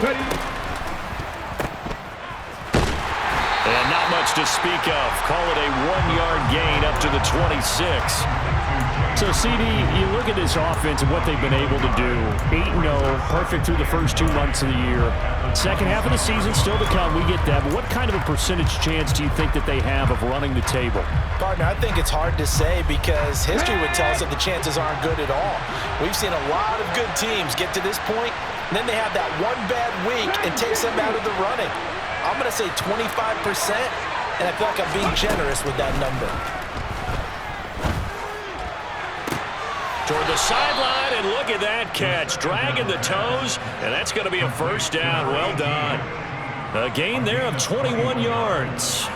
And not much to speak of. Call it a 1-yard gain up to the 26. So, CD, you look at this offense and what they've been able to do. 8-0, perfect through the first 2 months of the year. Second half of the season still to come. We get that. But what kind of a percentage chance do you think that they have of running the table? Partner, I think it's hard to say because history would tell us that the chances aren't good at all. We've seen a lot of good teams get to this point, and then they have that one bad week and takes them out of the running. I'm going to say 25%, and I feel like I'm being generous with that number. Toward the sideline, and look at that catch. Dragging the toes, and that's going to be a first down. Well done. A gain there of 21 yards.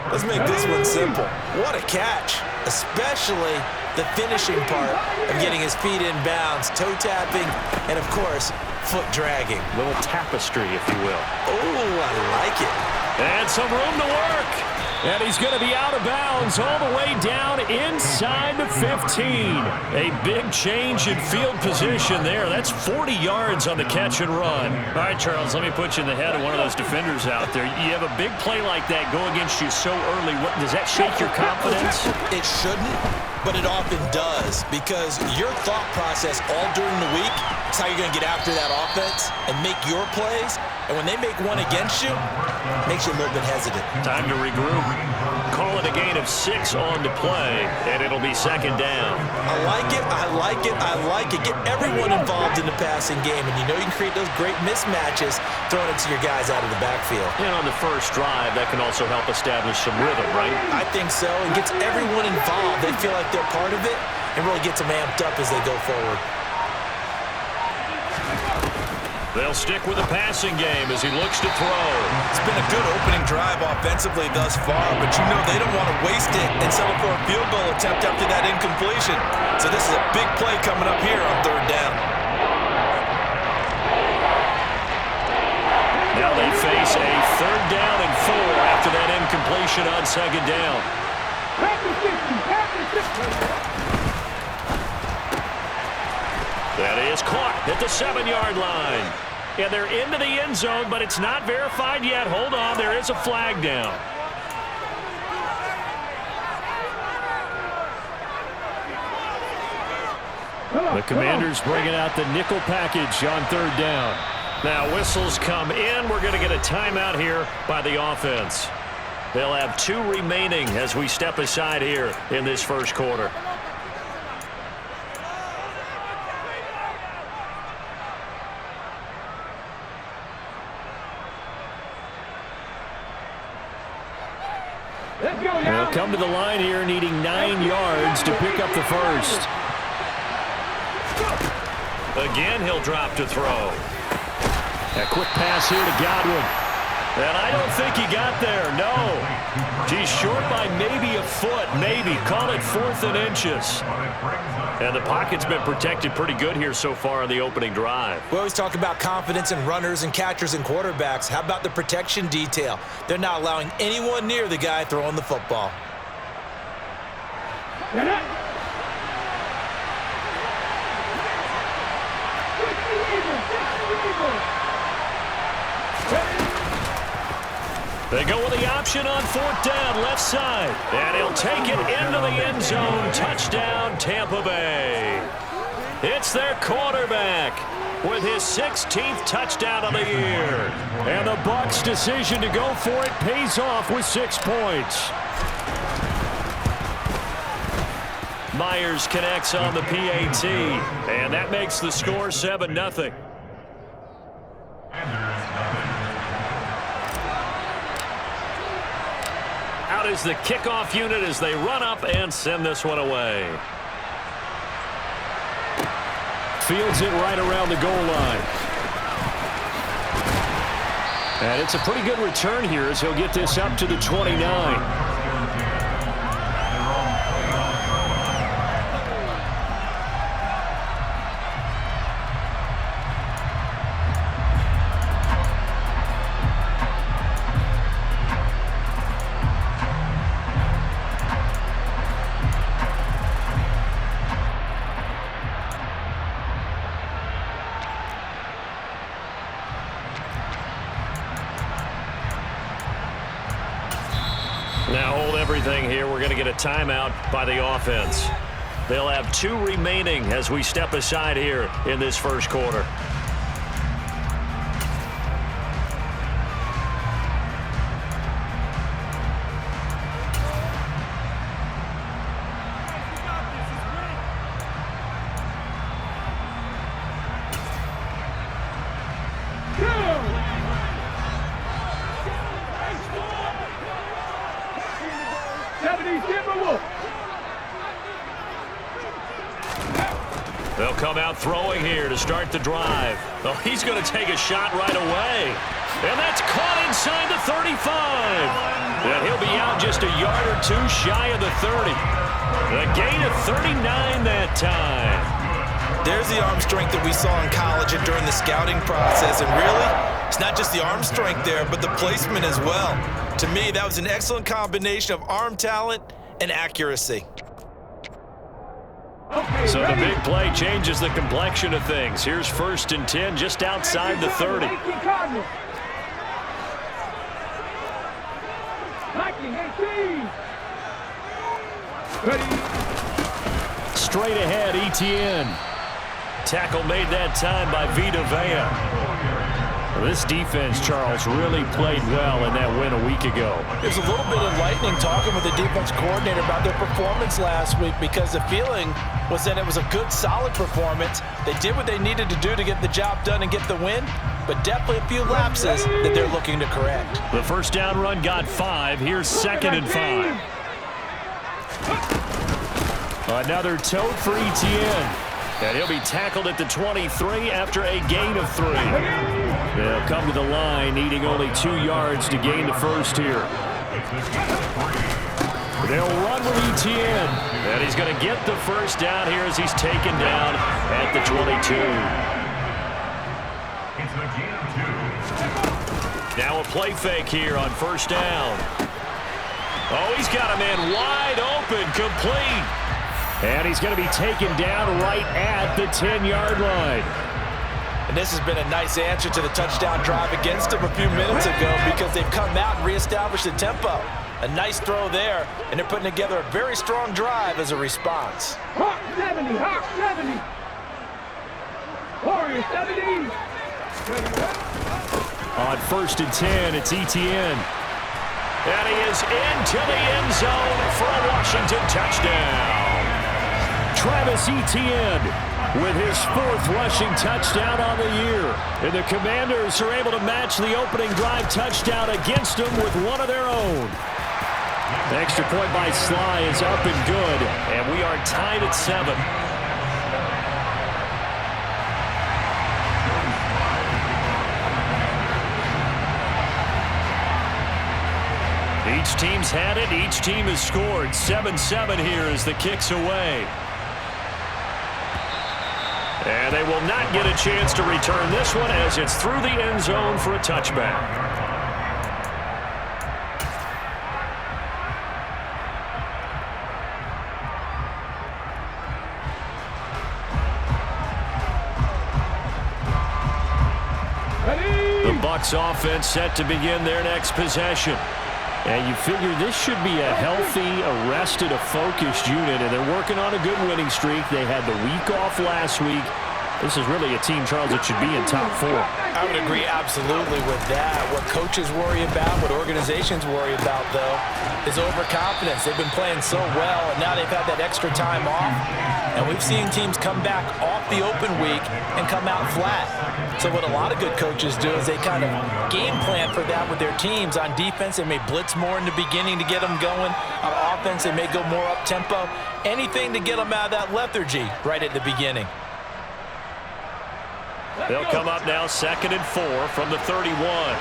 Let's make this one simple. What a catch, especially the finishing part of getting his feet in bounds, toe tapping, and of course, foot dragging. Little tapestry, if you will. Oh, I like it. And some room to work. And he's going to be out of bounds all the way down inside the 15. A big change in field position there. That's 40 yards on the catch and run. All right, Charles, let me put you in the head of one of those defenders out there. You have a big play like that go against you so early. Does that shake your confidence? It shouldn't, but it often does because your thought process all during the week is how you're going to get after that offense and make your plays. And when they make one against you, it makes you a little bit hesitant. Time to regroup. Call it a gain of 6 on the play, and it'll be second down. I like it, I like it, I like it. Get everyone involved in the passing game, and you know you can create those great mismatches throwing it to your guys out of the backfield. And on the first drive, that can also help establish some rhythm, right? I think so. It gets everyone involved. They feel like they're part of it and really gets them amped up as they go forward. They'll stick with the passing game as he looks to throw. It's been a good opening drive offensively thus far, but you know they don't want to waste it and settle for a field goal attempt after that incompletion. So this is a big play coming up here on third down. Now they face a third down and 4 after that incompletion on second down. That is caught at the 7-yard line. And they're into the end zone, but it's not verified yet. Hold on, there is a flag down. The Commanders bringing out the nickel package on third down. Now whistles come in. We're going to get a timeout here by the offense. They'll have 2 remaining as we step aside here in this first quarter. They'll come to the line here needing 9 yards to pick up the first. Again, he'll drop to throw. A quick pass here to Godwin. And I don't think he got there, no. He's short by maybe a foot, maybe. Call it 4th and inches. And the pocket's been protected pretty good here so far on the opening drive. We always talk about confidence in runners and catchers and quarterbacks. How about the protection detail? They're not allowing anyone near the guy throwing the football. They go with the option on 4th down, left side. And he'll take it into the end zone. Touchdown, Tampa Bay. It's their quarterback with his 16th touchdown of the year. And the Bucs' decision to go for it pays off with 6 points. Myers connects on the PAT. And that makes the score 7-0. Out is the kickoff unit as they run up and send this one away. Fields it right around the goal line. And it's a pretty good return here as he'll get this up to the 29. everything here, we're going to get a timeout by the offense. They'll have 2 remaining as we step aside here in this first quarter. They'll come out throwing here to start the drive. Oh, he's going to take a shot right away. And that's caught inside the 35. And he'll be out just a yard or 2 shy of the 30. A gain of 39 that time. There's the arm strength that we saw in college and during the scouting process. And really, it's not just the arm strength there, but the placement as well. To me, that was an excellent combination of arm talent and accuracy. So the big play changes the complexion of things. Here's 1st and 10 just outside the 30. Straight ahead, Etienne. Tackle made that time by Vita Vea. This defense, Charles, really played well in that win a week ago. There's a little bit of lightning talking with the defense coordinator about their performance last week because the feeling was that it was a good, solid performance. They did what they needed to do to get the job done and get the win, but definitely a few lapses that they're looking to correct. The first down run got 5. Here's 2nd and 5. Another tote for Etienne. And he'll be tackled at the 23 after a gain of 3. They'll come to the line, needing only 2 yards to gain the first here. They'll run with Etienne. And he's going to get the first down here as he's taken down at the 22. Now a play fake here on 1st down. Oh, he's got a man wide open, complete. And he's going to be taken down right at the 10-yard line. And this has been a nice answer to the touchdown drive against them a few minutes ago because they've come out and reestablished the tempo. A nice throw there, and they're putting together a very strong drive as a response. Hawk 70, Hawk 70. Warrior 70. On 1st and 10, it's Etienne. And he is into the end zone for a Washington touchdown. Travis Etienne with his 4th rushing touchdown on the year. And the Commanders are able to match the opening drive touchdown against them with one of their own. The extra point by Sly is up and good, and we are tied at 7. Each team's had it. Each team has scored. 7-7 here as the kick's away. And they will not get a chance to return this one as it's through the end zone for a touchback. The Bucs offense set to begin their next possession. And you figure this should be a healthy, arrested, a focused unit, and they're working on a good winning streak. They had the week off last week. This is really a team, Charles, that should be in top 4. I would agree absolutely with that. What coaches worry about, what organizations worry about, though, is overconfidence. They've been playing so well, and now they've had that extra time off. And we've seen teams come back off the open week and come out flat. So what a lot of good coaches do is they kind of game plan for that with their teams. On defense, they may blitz more in the beginning to get them going. On offense, they may go more up-tempo. Anything to get them out of that lethargy right at the beginning. They'll come up now 2nd and 4 from the 31.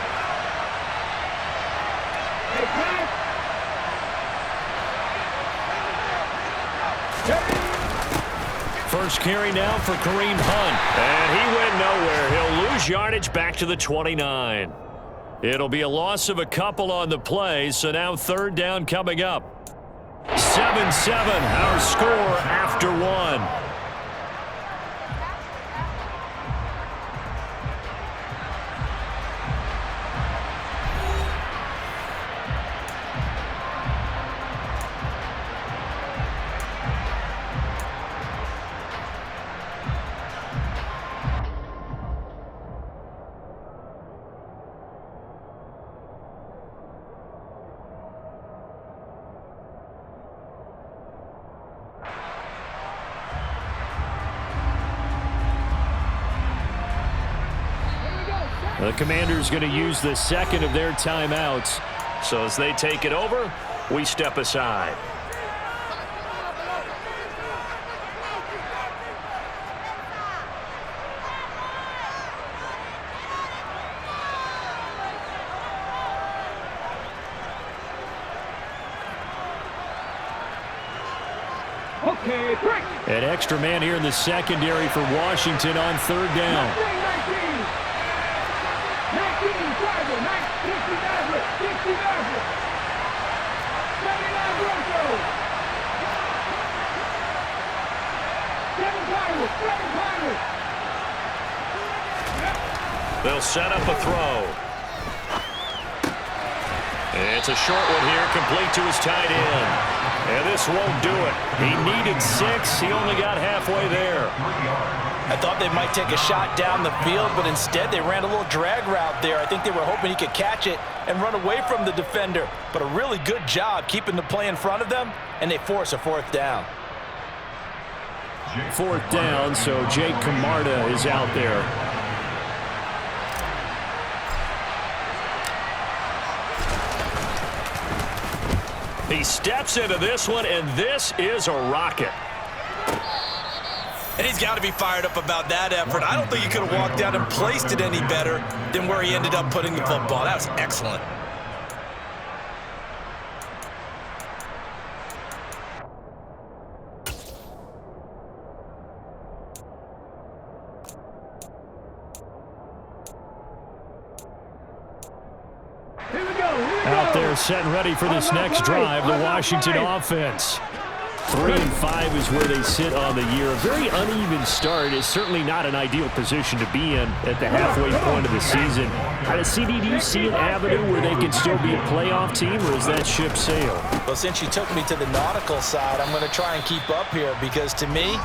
First carry now for Kareem Hunt. And he went nowhere. He'll lose yardage back to the 29. It'll be a loss of a couple on the play, so now 3rd down coming up. 7-7, our score after 1. The Commanders going to use the second of their timeouts. So as they take it over, we step aside. Okay, break. An extra man here in the secondary for Washington on third down. 19, 60 Maverick, 60 Maverick. 79 Bronco. 7 Pirates, 7 Pirates. They'll set up a throw. It's a short one here, complete to his tight end. And this won't do it. He needed 6. He only got halfway there. I thought they might take a shot down the field, but instead they ran a little drag route there. I think they were hoping he could catch it and run away from the defender. But a really good job keeping the play in front of them, and they force a fourth down. Fourth down, so Jake Camarda is out there. He steps into this one, and this is a rocket. And he's got to be fired up about that effort. I don't think he could have walked out and placed it any better than where he ended up putting the football. That was excellent. Out there set and ready for this next drive, the Washington offense. 3-5 is where they sit on the year. A very uneven start is certainly not an ideal position to be in at the halfway point of the season. Out of CD, do you see an avenue where they can still be a playoff team, or is that ship sailed? Well, since you took me to the nautical side, I'm going to try and keep up here because, to me,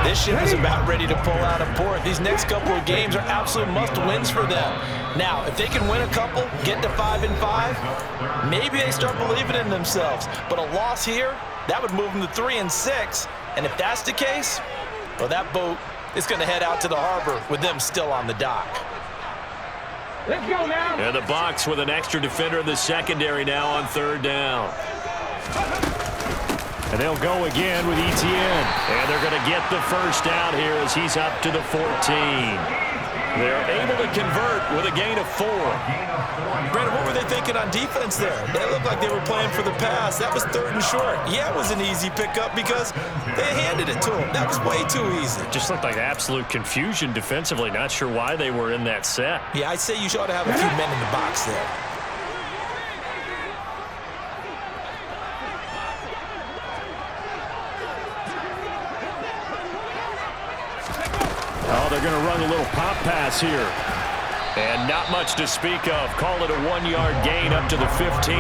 this ship is about ready to pull out of port. These next couple of games are absolute must-wins for them. Now, if they can win a couple, get to 5-5, maybe they start believing in themselves. But a loss here, that would move them to 3-6. And if that's the case, well, that boat is going to head out to the harbor with them still on the dock. Let's go now. And the Bucs with an extra defender in the secondary now on third down. And they'll go again with Etienne. And they're going to get the first down here as he's up to the 14. They're able to convert with a gain of 4. Brandon, what were they thinking on defense there? They looked like they were playing for the pass. That was 3rd and short. Yeah, it was an easy pickup because they handed it to them. That was way too easy. Just looked like absolute confusion defensively. Not sure why they were in that set. Yeah, I'd say you ought to have a few men in the box there. Oh, they're going to run a little pop pass here. And not much to speak of. Call it a 1-yard gain up to the 15.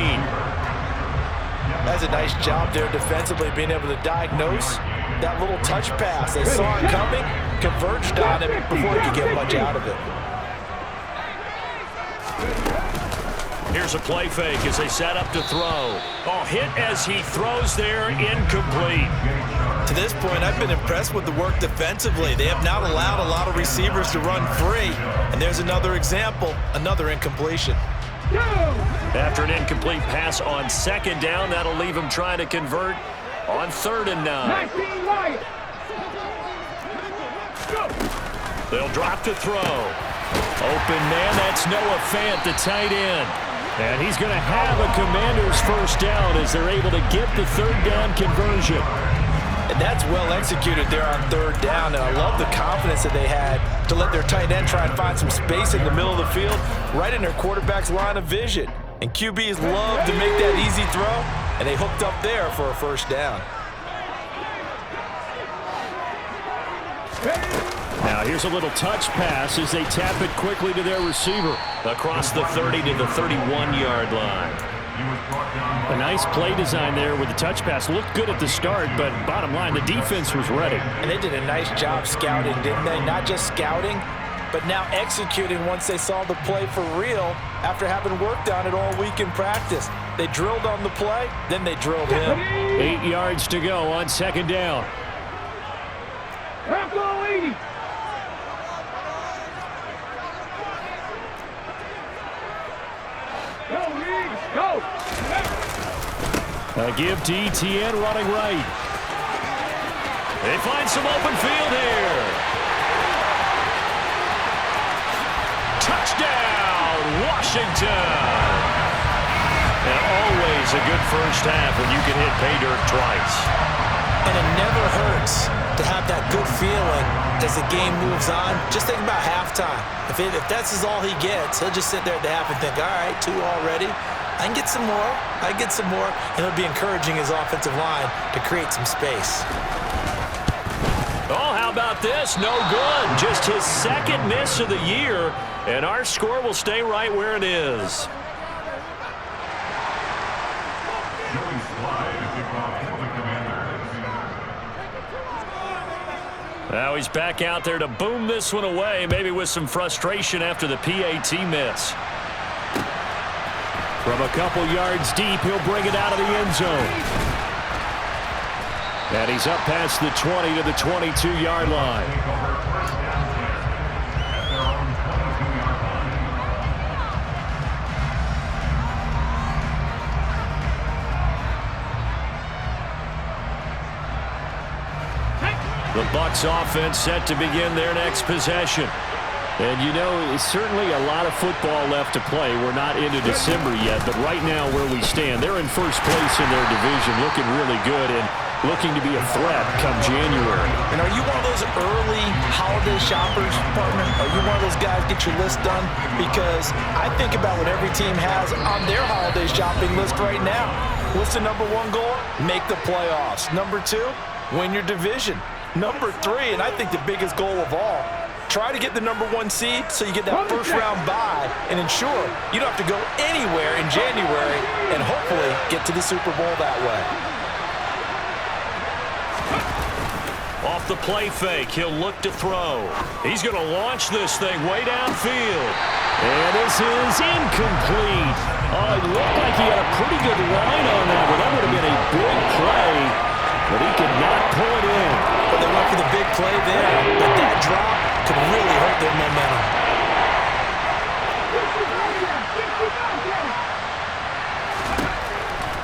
That's a nice job there defensively, being able to diagnose that little touch pass. They saw it coming, converged on it before he could get much out of it. Here's a play fake as they set up to throw. Oh, hit as he throws there, incomplete. To this point, I've been impressed with the work defensively. They have not allowed a lot of receivers to run free. And there's another example, another incompletion. After an incomplete pass on second down, that'll leave him trying to convert on 3rd and 9. They'll drop to throw. Open man, that's Noah Fant, the tight end. And he's going to have a Commander's first down as they're able to get the 3rd down conversion. And that's well executed there on 3rd down. And I love the confidence that they had to let their tight end try and find some space in the middle of the field, right in their quarterback's line of vision. And QBs love to make that easy throw, and they hooked up there for a first down. Now here's a little touch pass as they tap it quickly to their receiver. Across the 30 to the 31-yard line. A nice play design there with the touch pass. Looked good at the start, but bottom line, the defense was ready. And they did a nice job scouting, didn't they? Not just scouting, but now executing once they saw the play for real after having worked on it all week in practice. They drilled on the play, then they drilled him. 8 yards to go on 2nd down. A give to ETN running right. They find some open field here. Touchdown, Washington. And always a good first half when you can hit pay dirt twice. And it never hurts to have that good feeling as the game moves on. Just think about halftime. If that's all he gets, he'll just sit there at the half and think, all right, 2 already. I can get some more. I can get some more. And he'll be encouraging his offensive line to create some space. Oh, how about this? No good. Just his second miss of the year. And our score will stay right where it is. Now he's back out there to boom this one away, maybe with some frustration after the PAT miss. From a couple yards deep, he'll bring it out of the end zone. And he's up past the 20 to the 22-yard line. The Bucs offense set to begin their next possession. And, you know, certainly a lot of football left to play. We're not into December yet, but right now where we stand, they're in first place in their division, looking really good and looking to be a threat come January. And are you one of those early holiday shoppers, partner? Are you one of those guys get your list done? Because I think about what every team has on their holiday shopping list right now. What's the number 1 goal? Make the playoffs. Number 2, win your division. Number 3, and I think the biggest goal of all, try to get the number 1 seed so you get that first-round bye and ensure you don't have to go anywhere in January and hopefully get to the Super Bowl that way. Off the play fake, he'll look to throw. He's going to launch this thing way downfield. And this is incomplete. Oh, it looked like he had a pretty good line on that, but that would have been a big play. But he could not pull it in. But they went for the big play there. But that drop could really hurt their momentum.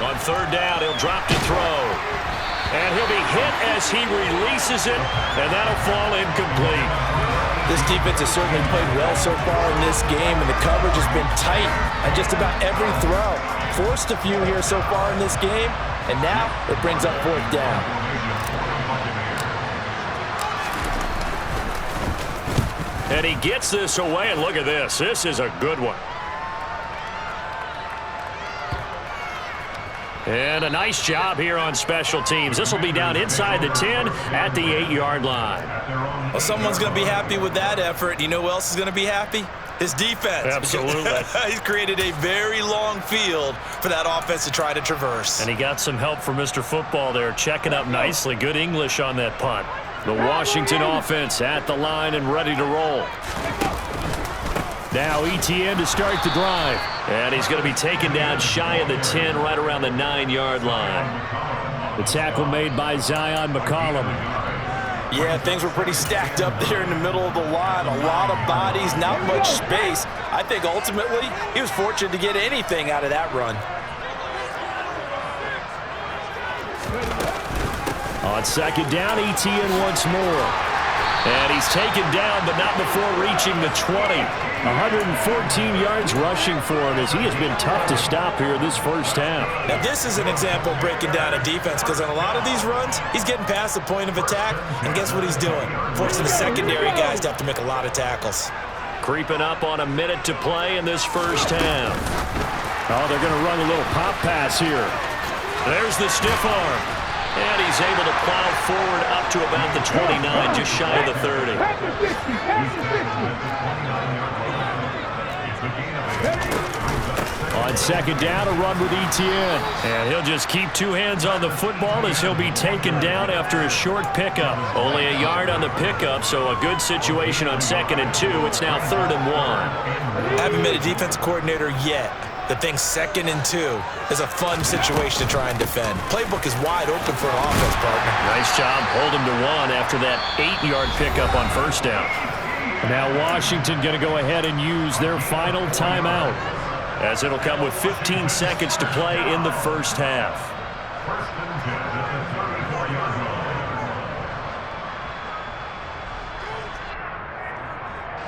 On 3rd down, he'll drop to throw. And he'll be hit as he releases it, and that'll fall incomplete. This defense has certainly played well so far in this game, and the coverage has been tight on just about every throw. Forced a few here so far in this game, and now it brings up 4th down. And he gets this away, and look at this. This is a good one. And a nice job here on special teams. This will be down inside the 10 at the 8-yard line. Well, someone's going to be happy with that effort. You know who else is going to be happy? His defense. Absolutely. He's created a very long field for that offense to try to traverse. And he got some help from Mr. Football there, checking up nicely. Good English on that punt. The Washington offense at the line and ready to roll. Now ETN to start the drive. And he's going to be taken down shy of the 10, right around the 9-yard line. The tackle made by Zion McCollum. Yeah, things were pretty stacked up there in the middle of the line. A lot of bodies, not much space. I think ultimately he was fortunate to get anything out of that run. On 2nd down, ETN once more. And he's taken down, but not before reaching the 20. 114 yards rushing for him as he has been tough to stop here this first half. Now, this is an example of breaking down a defense because on a lot of these runs, he's getting past the point of attack, and guess what he's doing? Forcing the secondary guys to have to make a lot of tackles. Creeping up on a minute to play in this first half. Oh, they're going to run a little pop pass here. There's the stiff arm. And he's able to plow forward up to about the 29, just shy of the 30. On 2nd down, a run with ETN. And he'll just keep 2 hands on the football as he'll be taken down after a short pickup. Only a yard on the pickup, so a good situation on 2nd and 2. It's now 3rd and 1. I haven't been a defense coordinator yet. The thing 2nd and 2 is a fun situation to try and defend. Playbook is wide open for an offense, partner. Nice job. Hold him to 1 after that 8-yard pickup on 1st down. Now Washington going to go ahead and use their final timeout, as it'll come with 15 seconds to play in the first half.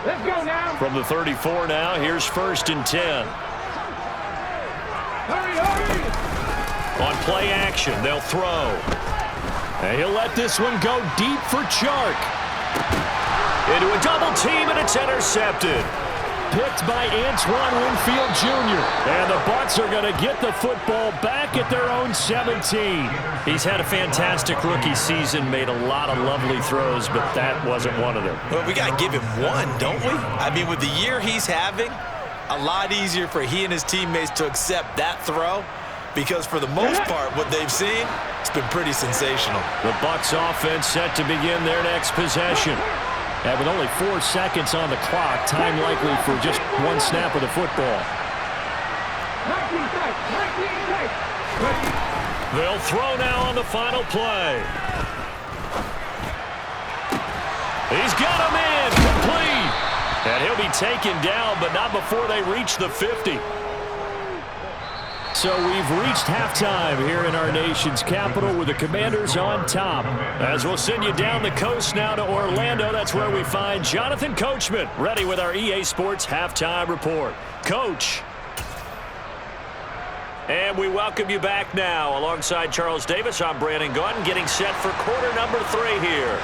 Let's go now. From the 34 now, here's 1st and 10. Hurry, hurry. On play action, they'll throw. And he'll let this one go deep for Chark. Into a double team, and it's intercepted. Picked by Antoine Winfield Jr. And the Bucs are going to get the football back at their own 17. He's had a fantastic rookie season, made a lot of lovely throws, but that wasn't one of them. Well, we got to give him one, don't we? I mean, with the year he's having, a lot easier for he and his teammates to accept that throw, because for the most part, what they've seen, it's been pretty sensational. The Bucs offense set to begin their next possession. And with only 4 seconds on the clock, time likely for just one snap of the football. 19 tight, 19 tight. Ready. They'll throw now on the final play. He's got him in, complete. And he'll be taken down, but not before they reach the 50. So we've reached halftime here in our nation's capital with the Commanders on top. As we'll send you down the coast now to Orlando, that's where we find Jonathan Coachman ready with our EA Sports Halftime Report. Coach. And we welcome you back now. Alongside Charles Davis, I'm Brandon Gunn, getting set for quarter number 3 here.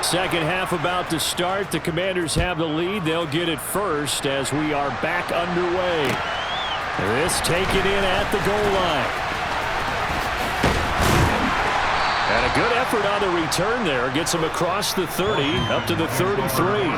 Second half about to start. The Commanders have the lead. They'll get it first as we are back underway. This taken in at the goal line. And a good effort on the return there. Gets him across the 30 up to the 33.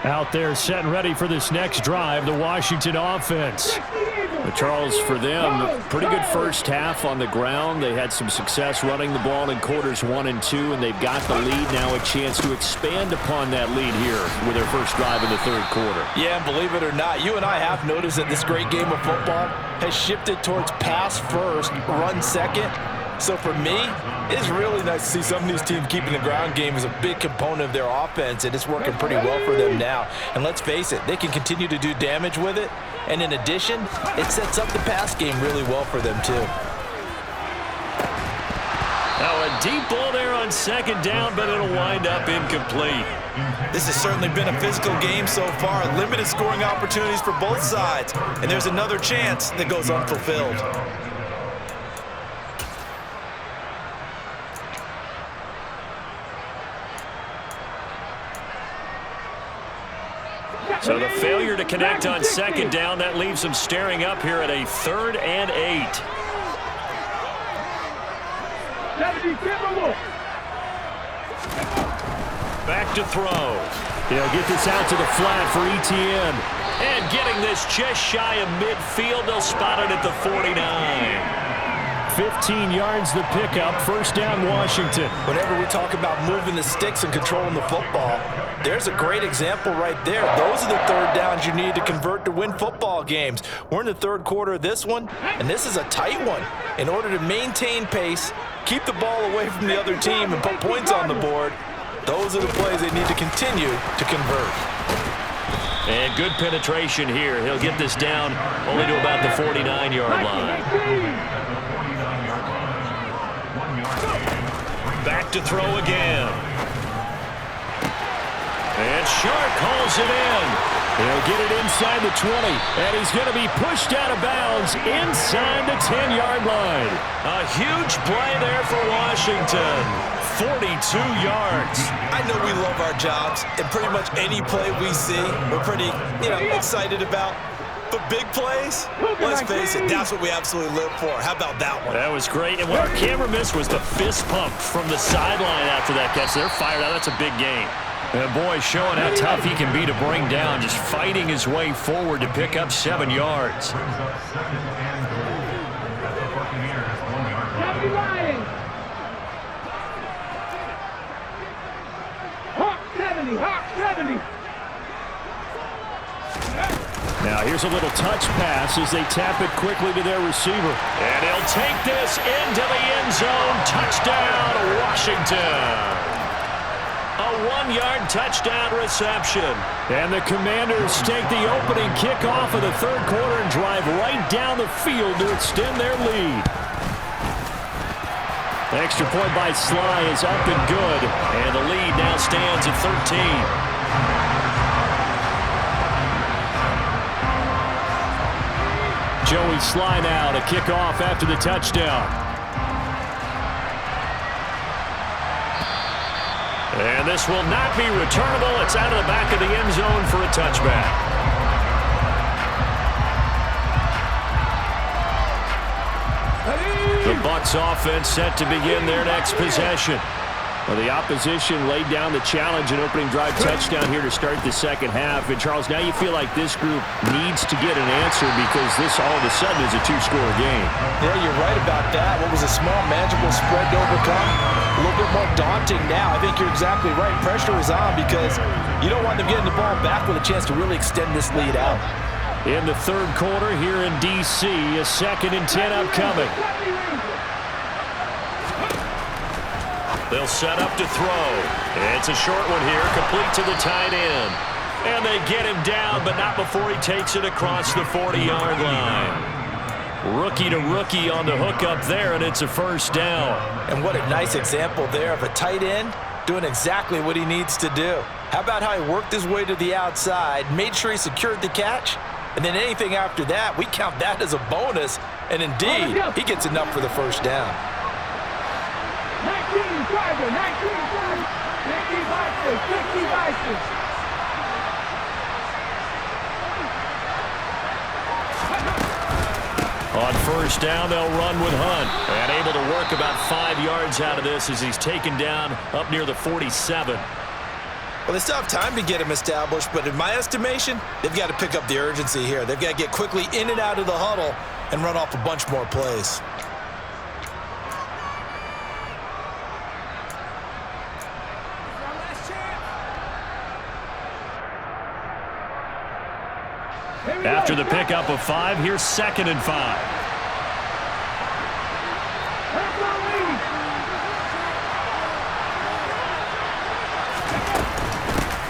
Out there set and ready for this next drive, the Washington offense. But Charles, for them, pretty good first half on the ground. They had some success running the ball in quarters 1 and 2, and they've got the lead now, a chance to expand upon that lead here with their first drive in the 3rd quarter. Yeah, and believe it or not, you and I have noticed that this great game of football has shifted towards pass first, run second. So for me, it's really nice to see some of these teams keeping the ground game as a big component of their offense, and it's working pretty well for them now. And let's face it, they can continue to do damage with it. And in addition, it sets up the pass game really well for them, too. Now a deep ball there on 2nd down, but it'll wind up incomplete. This has certainly been a physical game so far. Limited scoring opportunities for both sides. And there's another chance that goes unfulfilled. So the failure to connect on 2nd down, that leaves them staring up here at a 3rd and 8. Back to throw. He'll get this out to the flat for Etienne. And getting this just shy of midfield, they'll spot it at the 49. 15 yards the pickup, 1st down Washington. Whenever we talk about moving the sticks and controlling the football, there's a great example right there. Those are the 3rd downs you need to convert to win football games. We're in the 3rd quarter of this one, and this is a tight one. In order to maintain pace, keep the ball away from the other team, and put points on the board, those are the plays they need to continue to convert. And good penetration here. He'll get this down only to about the 49-yard line. Back to throw again. And Sharp calls it in. He'll get it inside the 20. And he's going to be pushed out of bounds inside the 10-yard line. A huge play there for Washington. 42 yards. I know we love our jobs, and pretty much any play we see, we're pretty, excited about. But big plays, let's face it, that's what we absolutely live for. How about that one? That was great. And what our camera missed was the fist pump from the sideline after that catch. They're fired out. That's a big game. And boy, showing how tough he can be to bring down, just fighting his way forward to pick up 7 yards. 70, hot 70. Now here's a little touch pass as they tap it quickly to their receiver. And he'll take this into the end zone. Touchdown, Washington. A 1-yard touchdown reception. And the Commanders take the opening kickoff of the third quarter and drive right down the field to extend their lead. The extra point by Sly is up and good. And the lead now stands at 13. Joey Sly now to kick off after the touchdown. And this will not be returnable. It's out of the back of the end zone for a touchback. The Bucs offense set to begin their next possession. Well, the opposition laid down the challenge and opening drive touchdown here to start the second half. And, Charles, now you feel like this group needs to get an answer because this all of a sudden is a two-score game. Yeah, you're right about that. What was a small, manageable spread to overcome, a little bit more daunting now. I think you're exactly right. Pressure is on because you don't want them getting the ball back with a chance to really extend this lead out. In the third quarter here in D.C., a 2nd and 10 upcoming. They'll set up to throw. It's a short one here, complete to the tight end. And they get him down, but not before he takes it across the 40-yard line. Rookie to rookie on the hook up there, and it's a first down. And what a nice example there of a tight end doing exactly what he needs to do. How about how he worked his way to the outside, made sure he secured the catch, and then anything after that, we count that as a bonus. And indeed, he gets enough for the first down. 19 driver, 19 driver, 50 vices, 50 vices. On first down, they'll run with Hunt. And able to work about 5 yards out of this as he's taken down up near the 47. Well, they still have time to get him established, but in my estimation, they've got to pick up the urgency here. They've got to get quickly in and out of the huddle and run off a bunch more plays. After the pickup of 5, here's 2nd and 5.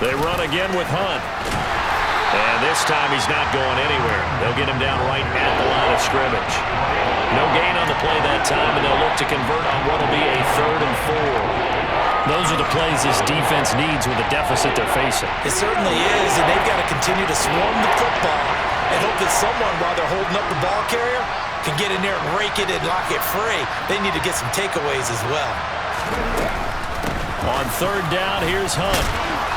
They run again with Hunt. And this time he's not going anywhere. They'll get him down right at the line of scrimmage. No gain on the play that time, and they'll look to convert on what will be a 3rd and 4. Those are the plays this defense needs with the deficit they're facing. It certainly is, and they've got to continue to swarm the football and hope that someone, while they're holding up the ball carrier, can get in there and rake it and lock it free. They need to get some takeaways as well. On 3rd down, here's Hunt.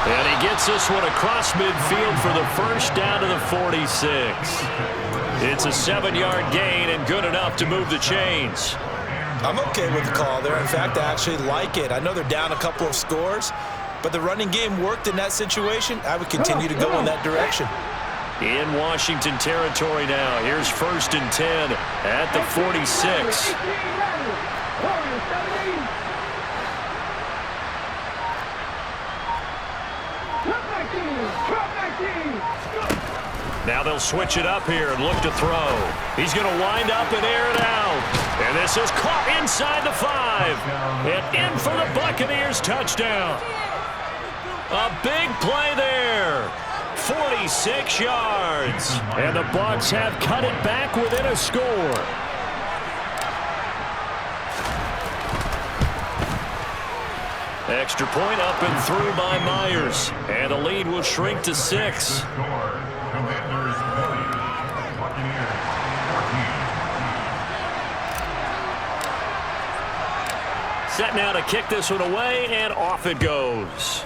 And he gets this one across midfield for the first down to the 46. It's a 7-yard gain and good enough to move the chains. I'm okay with the call there. In fact, I actually like it. I know they're down a couple of scores, but the running game worked in that situation. I would continue to go in that direction. In Washington territory now. Here's 1st and 10 at the 46. Now they'll switch it up here and look to throw. He's going to wind up and air it out. And this is caught inside the 5. And in for the Buccaneers touchdown. A big play there. 46 yards. And the Bucs have cut it back within a score. Extra point up and through by Myers. And the lead will shrink to 6. Set now to kick this one away, and off it goes.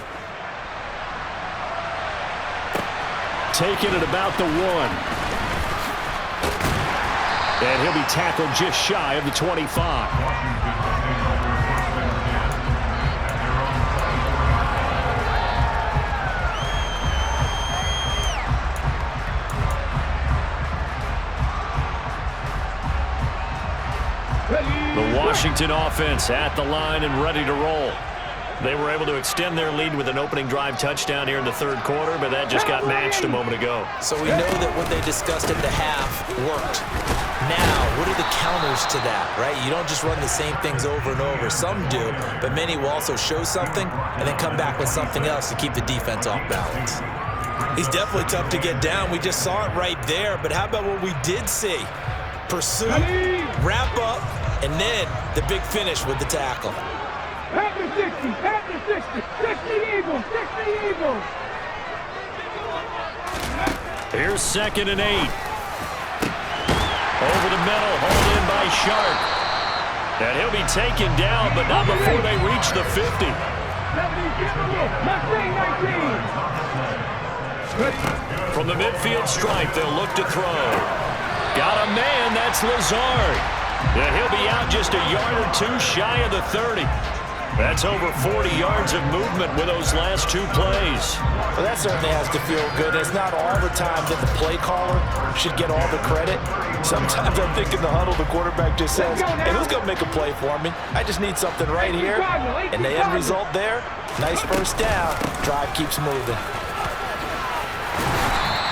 Taking it about the 1. And he'll be tackled just shy of the 25. The Washington offense at the line and ready to roll. They were able to extend their lead with an opening drive touchdown here in the third quarter, but that just got matched a moment ago. So we know that what they discussed at the half worked. Now, what are the counters to that, right? You don't just run the same things over and over. Some do, but many will also show something and then come back with something else to keep the defense off balance. He's definitely tough to get down. We just saw it right there, but how about what we did see? Pursuit, wrap up, and then the big finish with the tackle. At the 60, at the 60, 60 Eagles, 60 Eagles. Here's 2nd and 8. Over the middle, hauled in by Sharp. And he'll be taken down, but not before they reach the 50. 19. From the midfield stripe, they'll look to throw. Got a man, that's Lazard. And he'll be out just a yard or two shy of the 30. That's over 40 yards of movement with those last 2 plays. Well, that certainly has to feel good. It's not all the time that the play caller should get all the credit. Sometimes I think in the huddle, the quarterback just says, hey, who's going to make a play for me? I just need something right here. And the end result there, nice first down. Drive keeps moving.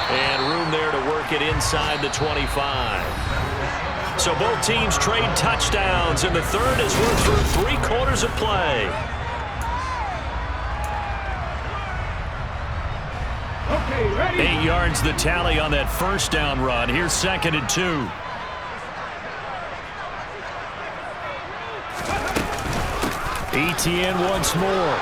And room there to work it inside the 25. So both teams trade touchdowns in the third as we're through 3 quarters of play. Okay, ready? 8 yards the tally on that first down run. Here's 2nd and 2. ETN once more.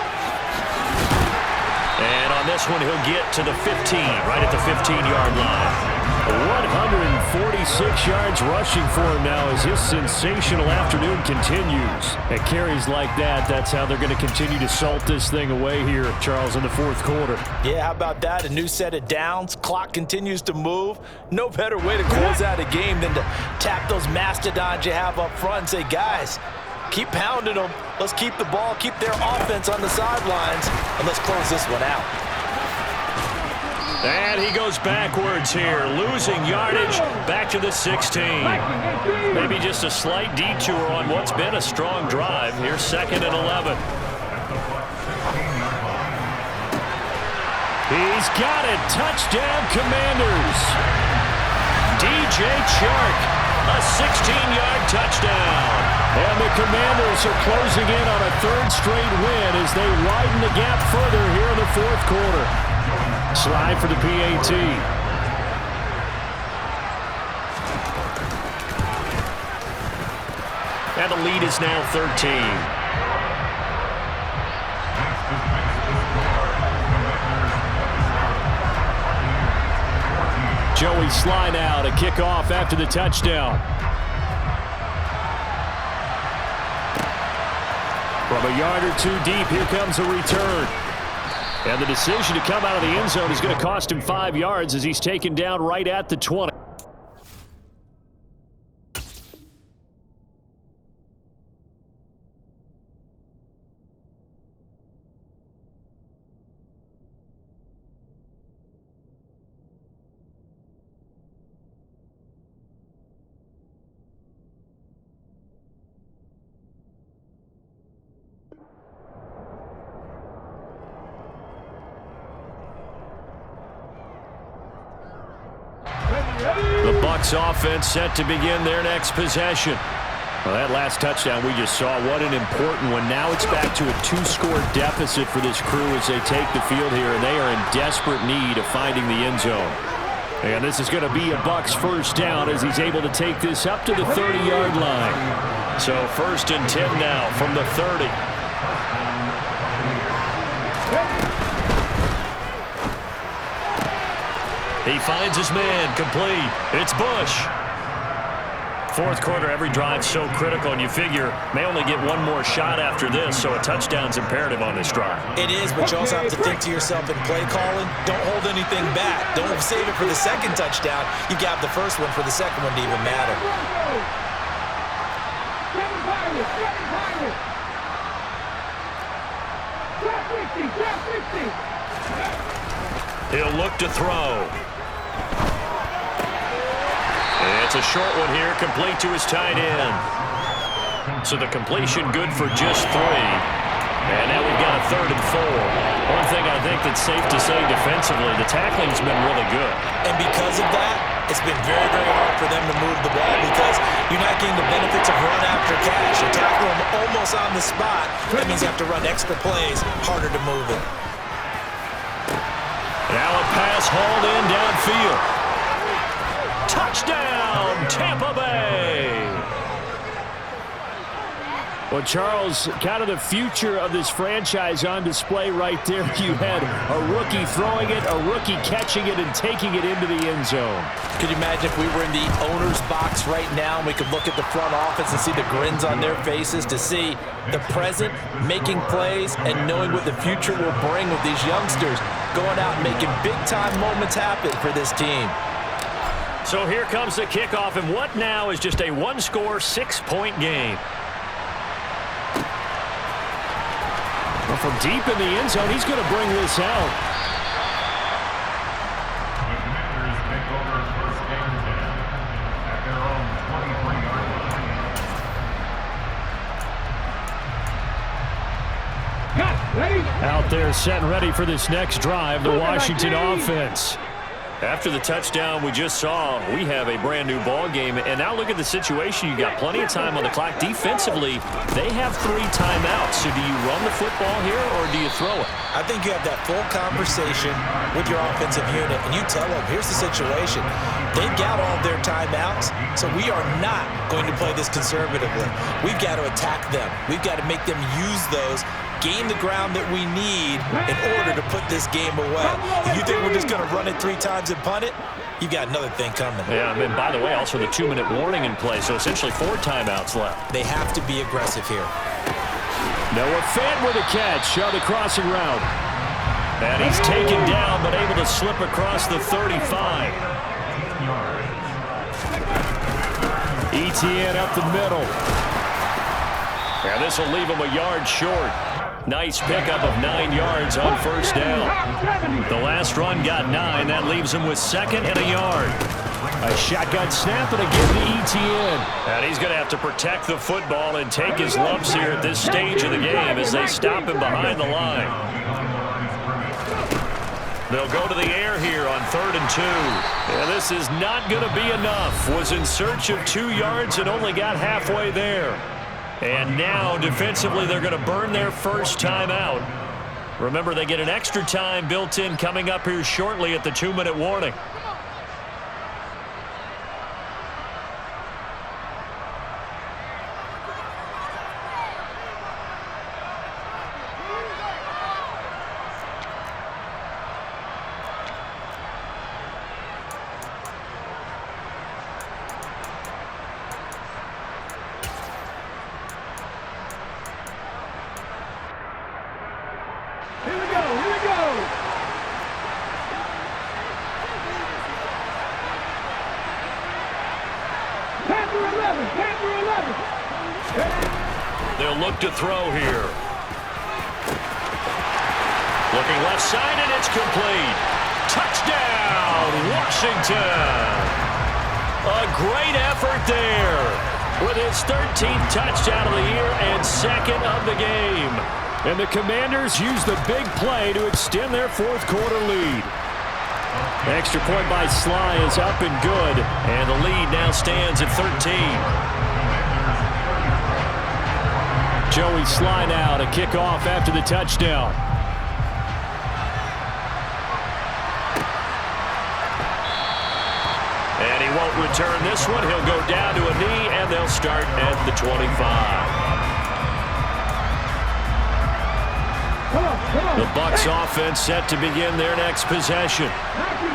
And on this one, he'll get to the 15, right at the 15-yard line. 146 yards rushing for him now as his sensational afternoon continues. At carries like that, that's how they're going to continue to salt this thing away here, Charles, in the fourth quarter. Yeah, how about that? A new set of downs. Clock continues to move. No better way to close out a game than to tap those mastodons you have up front and say, guys, keep pounding them. Let's keep the ball, keep their offense on the sidelines, and let's close this one out. And he goes backwards here, losing yardage back to the 16. Maybe just a slight detour on what's been a strong drive. Here's 2nd and 11. He's got it. Touchdown, Commanders. DJ Chark, a 16-yard touchdown. And the Commanders are closing in on a 3rd straight win as they widen the gap further here in the fourth quarter. Slide for the PAT. And the lead is now 13. Joey slide out, a kickoff after the touchdown. From a yard or 2 deep, here comes a return. And the decision to come out of the end zone is going to cost him 5 yards as he's taken down right at the 20. The Bucs offense set to begin their next possession. Well, that last touchdown we just saw, what an important one. Now it's back to a 2-score deficit for this crew as they take the field here, and they are in desperate need of finding the end zone. And this is going to be a Bucs first down as he's able to take this up to the 30-yard line. So 1st and 10 now from the 30. He finds his man, complete. It's Bush. Fourth quarter, every drive so critical, and you figure may only get one more shot after this, so a touchdown's imperative on this drive. It is, but you also have to think to yourself in play calling, don't hold anything back. Don't save it for the second touchdown. You got the first one for the second one to even matter. He'll look to throw. It's a short one here, complete to his tight end. So the completion good for just 3. And now we've got a 3rd and 4. One thing I think that's safe to say defensively, the tackling's been really good. And because of that, it's been very, very hard for them to move the ball because you're not getting the benefits of run after catch. You tackle them almost on the spot. That means you have to run extra plays, harder to move it. Now a pass hauled in downfield. Touchdown, Tampa Bay! Well, Charles, kind of the future of this franchise on display right there. You had a rookie throwing it, a rookie catching it, and taking it into the end zone. Could you imagine if we were in the owner's box right now and we could look at the front office and see the grins on their faces, to see the present making plays and knowing what the future will bring with these youngsters going out and making big-time moments happen for this team. So here comes the kickoff, and what now is just a one-score, 6-point game. Well, from deep in the end zone, he's going to bring this out. Out there set and ready for this next drive, the Washington offense. After the touchdown we just saw, we have a brand-new ball game. And now look at the situation. You've got plenty of time on the clock. Defensively, they have 3 timeouts. So do you run the football here or do you throw it? I think you have that full conversation with your offensive unit, and you tell them, here's the situation. They've got all their timeouts, so we are not going to play this conservatively. We've got to attack them. We've got to make them use those, gain the ground that we need in order to put this game away. If you think we're just going to run it 3 times and punt it, you've got another thing coming. Yeah, and by the way, also the 2-minute warning in play, so essentially 4 timeouts left. They have to be aggressive here. Noah Fant with a catch on the crossing route. And he's taken down, but able to slip across the 35. ETN up the middle. And this will leave him a yard short. Nice pickup of 9 yards on first down. The last run got 9. That leaves him with 2nd and a yard. A shotgun snap and again to ETN. And he's going to have to protect the football and take his lumps here at this stage of the game as they stop him behind the line. They'll go to the air here on 3rd and 2. And this is not going to be enough. Was in search of 2 yards and only got halfway there. And now, defensively, they're going to burn their first time out. Remember, they get an extra time built in coming up here shortly at the 2-minute warning. They'll look to throw here. Looking left side, and it's complete. Touchdown, Washington. A great effort there with his 13th touchdown of the year and 2nd of the game. And the Commanders use the big play to extend their 4th quarter lead. Extra point by Sly is up and good. And the lead now stands at 13. Joey Sly now to kick off after the touchdown. And he won't return this one. He'll go down to a knee, and they'll start at the 25. The Bucs offense set to begin their next possession.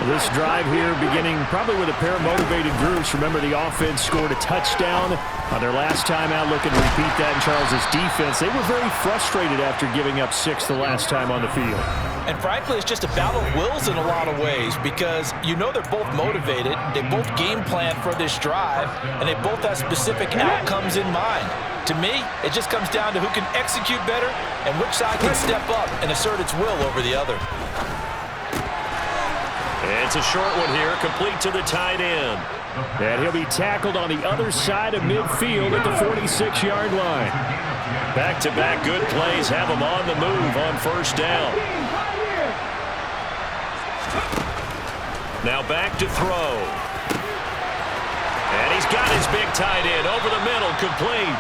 This drive here beginning probably with a pair of motivated groups. Remember, the offense scored a touchdown on their last time out, looking to repeat that in Charles's defense. They were very frustrated after giving up 6 the last time on the field. And frankly, it's just a battle of wills in a lot of ways because you know they're both motivated, they both game plan for this drive, and they both have specific outcomes in mind. To me, it just comes down to who can execute better and which side can step up and assert its will over the other. It's a short one here, complete to the tight end. And he'll be tackled on the other side of midfield at the 46-yard line. Back-to-back good plays have him on the move on first down. Now back to throw. And he's got his big tight end over the middle, complete.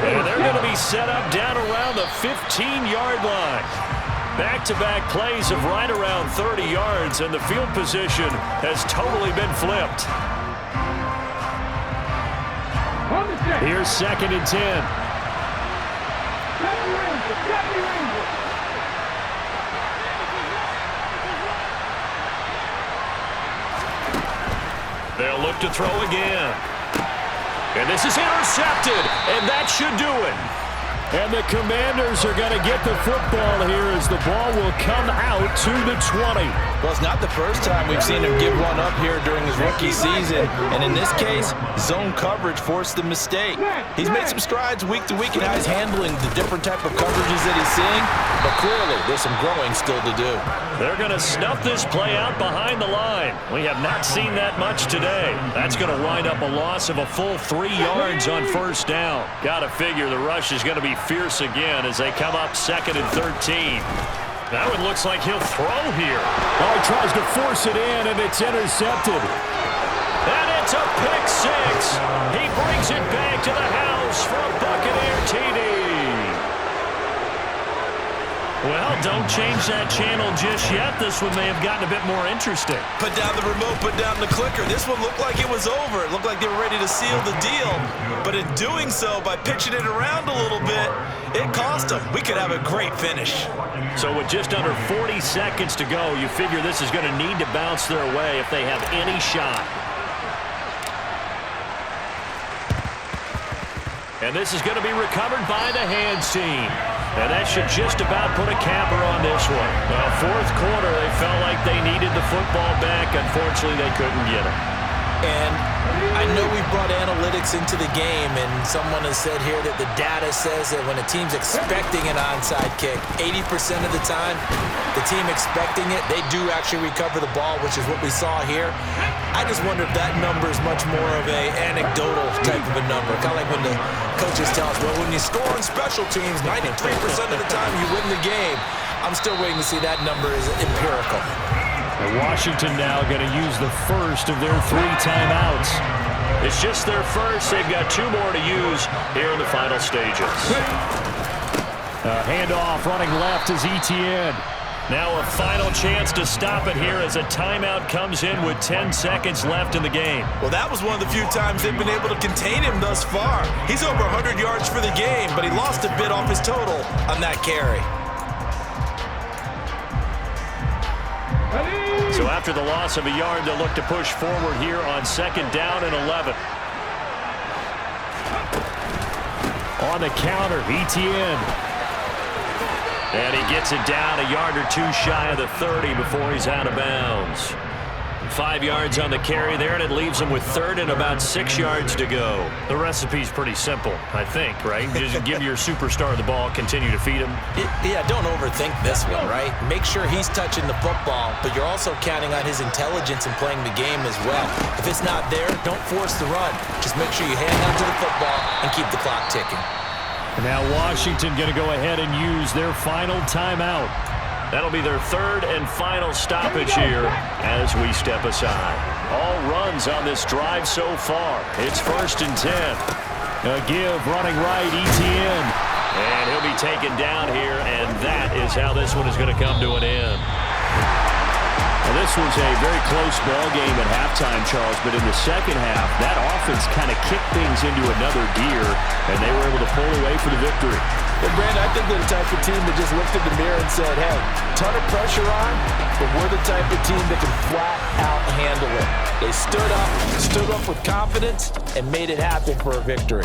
And they're going to be set up down around the 15-yard line. Back-to-back plays of right around 30 yards, and the field position has totally been flipped. Here's 2nd and 10. They'll look to throw again. And this is intercepted, and that should do it. And the Commanders are going to get the football here as the ball will come out to the 20. Well, it's not the first time we've seen him give one up here during his rookie season. And in this case, zone coverage forced the mistake. He's made some strides week to week in how he's handling the different type of coverages that he's seeing. But clearly, there's some growing still to do. They're going to snuff this play out behind the line. We have not seen that much today. That's going to wind up a loss of a full 3 yards on first down. Got to figure the rush is going to be fierce again as they come up 2nd and 13. That one looks like he'll throw here. Oh, he tries to force it in, and it's intercepted. And it's a pick six. He brings it back to the house for a Buccaneer TD. Well, don't change that channel just yet. This one may have gotten a bit more interesting. Put down the remote, put down the clicker. This one looked like it was over. It looked like they were ready to seal the deal. But in doing so, by pitching it around a little bit, it cost them. We could have a great finish. So with just under 40 seconds to go, you figure this is going to need to bounce their way if they have any shot. And this is going to be recovered by the hands team. And that should just about put a capper on this one. Well, fourth quarter, they felt like they needed the football back. Unfortunately, they couldn't get it. And I know we've brought analytics into the game, and someone has said here that the data says that when a team's expecting an onside kick, 80% of the time, the team expecting it, they do actually recover the ball, which is what we saw here. I just wonder if that number is much more of a anecdotal type of a number. Kind of like when the coaches tell us, well, when you score on special teams, 93% of the time you win the game. I'm still waiting to see that number is empirical. And Washington now going to use the first of their 3 timeouts. It's just their first. They've got 2 more to use here in the final stages. Handoff running left is Etienne. Now a final chance to stop it here as a timeout comes in with 10 seconds left in the game. Well, that was one of the few times they've been able to contain him thus far. He's over 100 yards for the game, but he lost a bit off his total on that carry. So after the loss of a yard, they'll look to push forward here on 2nd down and 11. On the counter, Etienne. And he gets it down a yard or 2 shy of the 30 before he's out of bounds. 5 yards on the carry there, and it leaves him with 3rd and about 6 yards to go. The recipe's pretty simple, I think, right? Just give your superstar the ball, continue to feed him. Yeah, don't overthink this one, right? Make sure he's touching the football, but you're also counting on his intelligence in playing the game as well. If it's not there, don't force the run. Just make sure you hang on to the football and keep the clock ticking. Now Washington going to go ahead and use their final timeout. That'll be their 3rd and final stoppage here as we step aside. All runs on this drive so far. It's 1st and 10. A give running right, Etienne. And he'll be taken down here, and that is how this one is going to come to an end. Well, this was a very close ball game at halftime, Charles, but in the second half, that offense kind of kicked things into another gear, and they were able to pull away for the victory. And Brandon, I think they're the type of team that just looked in the mirror and said, hey, ton of pressure on, but we're the type of team that can flat out handle it. They stood up with confidence, and made it happen for a victory.